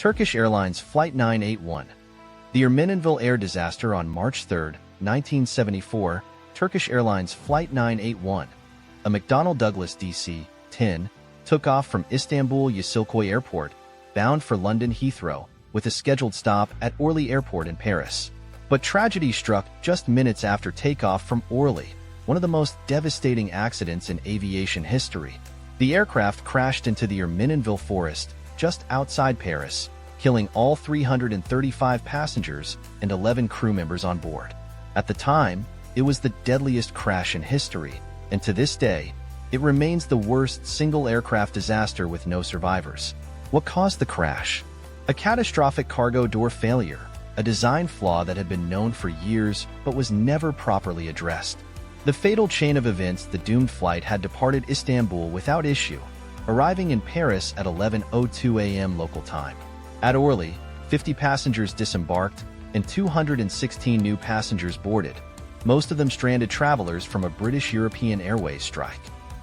Turkish Airlines Flight 981. The Ermenonville air disaster on March 3, 1974, Turkish Airlines Flight 981, a McDonnell Douglas DC-10, took off from Istanbul Yeşilköy Airport, bound for London Heathrow, with a scheduled stop at Orly Airport in Paris. But tragedy struck just minutes after takeoff from Orly, one of the most devastating accidents in aviation history. The aircraft crashed into the Ermenonville forest just outside Paris, killing all 335 passengers and 11 crew members on board. At the time, it was the deadliest crash in history, and to this day, it remains the worst single aircraft disaster with no survivors. What caused the crash? A catastrophic cargo door failure, a design flaw that had been known for years but was never properly addressed. The fatal chain of events, the doomed flight had departed Istanbul without issue, arriving in Paris at 11:02 a.m. local time. At Orly, 50 passengers disembarked and 216 new passengers boarded, most of them stranded travelers from a British European Airways strike.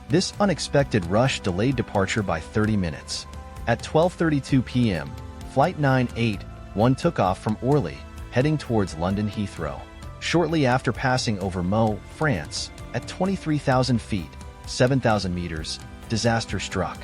This unexpected rush delayed departure by 30 minutes. At 12:32 p.m., Flight 981 took off from Orly, heading towards London Heathrow. Shortly after passing over Meaux, France, at 23,000 feet, 7,000 meters, disaster struck.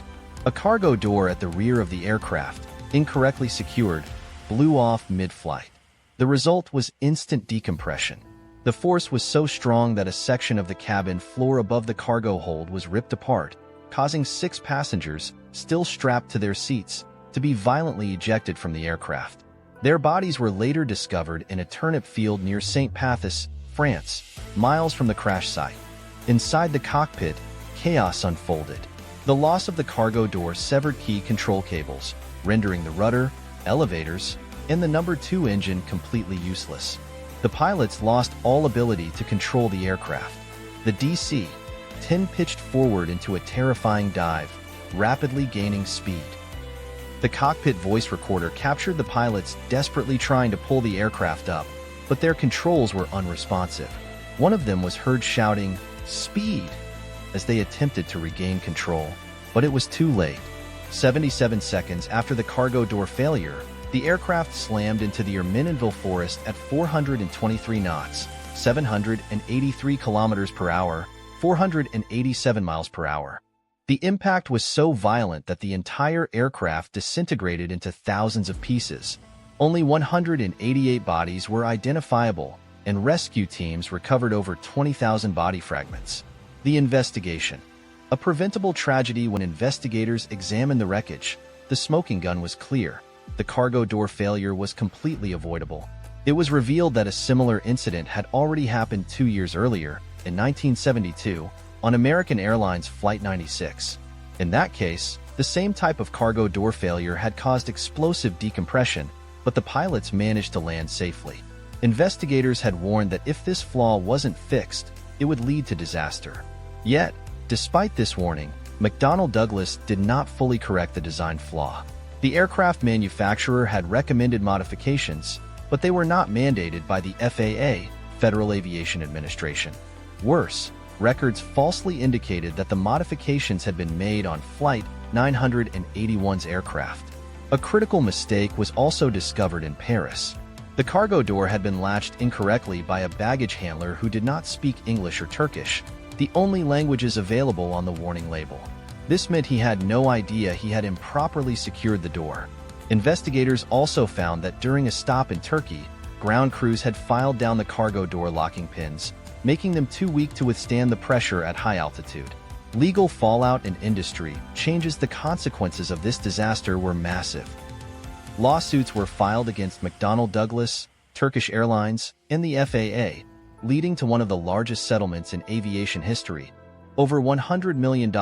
A cargo door at the rear of the aircraft, incorrectly secured, blew off mid-flight. The result was instant decompression. The force was so strong that a section of the cabin floor above the cargo hold was ripped apart, causing 6 passengers, still strapped to their seats, to be violently ejected from the aircraft. Their bodies were later discovered in a turnip field near St. Pathis, France, miles from the crash site. Inside the cockpit, chaos unfolded. The loss of the cargo door severed key control cables, rendering the rudder, elevators, and the number 2 engine completely useless. The pilots lost all ability to control the aircraft. The DC-10 pitched forward into a terrifying dive, rapidly gaining speed. The cockpit voice recorder captured the pilots desperately trying to pull the aircraft up, but their controls were unresponsive. One of them was heard shouting, "Speed!" as they attempted to regain control, but it was too late. 77 seconds after the cargo door failure, the aircraft slammed into the Ermenonville forest at 423 knots, 783 kilometers per hour, 487 miles per hour. The impact was so violent that the entire aircraft disintegrated into thousands of pieces. Only 188 bodies were identifiable, and rescue teams recovered over 20,000 body fragments. The investigation. A preventable tragedy. When investigators examined the wreckage, the smoking gun was clear. The cargo door failure was completely avoidable. It was revealed that a similar incident had already happened 2 years earlier, in 1972, on American Airlines Flight 96. In that case, the same type of cargo door failure had caused explosive decompression, but the pilots managed to land safely. Investigators had warned that if this flaw wasn't fixed, it would lead to disaster. Yet, despite this warning, McDonnell Douglas did not fully correct the design flaw. The aircraft manufacturer had recommended modifications, but they were not mandated by the FAA, Federal Aviation Administration. Worse, records falsely indicated that the modifications had been made on Flight 981's aircraft. A critical mistake was also discovered in Paris. The cargo door had been latched incorrectly by a baggage handler who did not speak English or Turkish, the only languages available on the warning label. This meant he had no idea he had improperly secured the door. Investigators also found that during a stop in Turkey, ground crews had filed down the cargo door locking pins, making them too weak to withstand the pressure at high altitude. Legal fallout in industry changes. The consequences of this disaster were massive. Lawsuits were filed against McDonnell Douglas, Turkish Airlines, and the FAA, leading to one of the largest settlements in aviation history, over $100 million,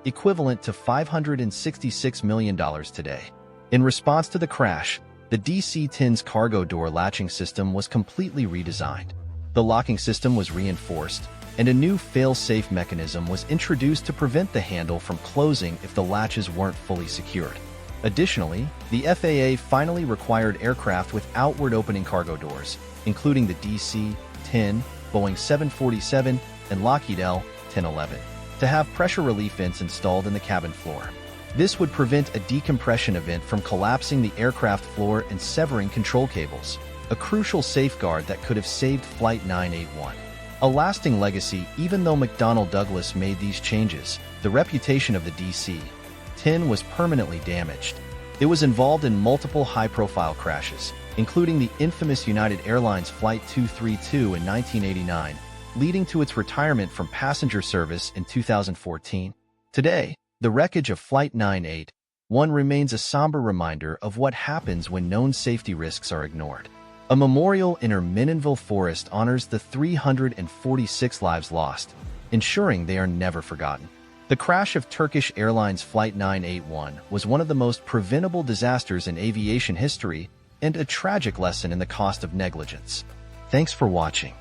equivalent to $566 million today. In response to the crash, the DC-10's cargo door latching system was completely redesigned. The locking system was reinforced, and a new fail-safe mechanism was introduced to prevent the handle from closing if the latches weren't fully secured. Additionally, the FAA finally required aircraft with outward-opening cargo doors, including the DC-10, Boeing 747, and Lockheed L-1011, to have pressure relief vents installed in the cabin floor. This would prevent a decompression event from collapsing the aircraft floor and severing control cables, a crucial safeguard that could have saved Flight 981. A lasting legacy. Even though McDonnell Douglas made these changes, the reputation of the DC-10 was permanently damaged. It was involved in multiple high-profile crashes, including the infamous United Airlines Flight 232 in 1989, leading to its retirement from passenger service in 2014. Today, the wreckage of Flight 981 remains a somber reminder of what happens when known safety risks are ignored. A memorial in Ermenonville Forest honors the 346 lives lost, ensuring they are never forgotten. The crash of Turkish Airlines Flight 981 was one of the most preventable disasters in aviation history and a tragic lesson in the cost of negligence. Thanks for watching.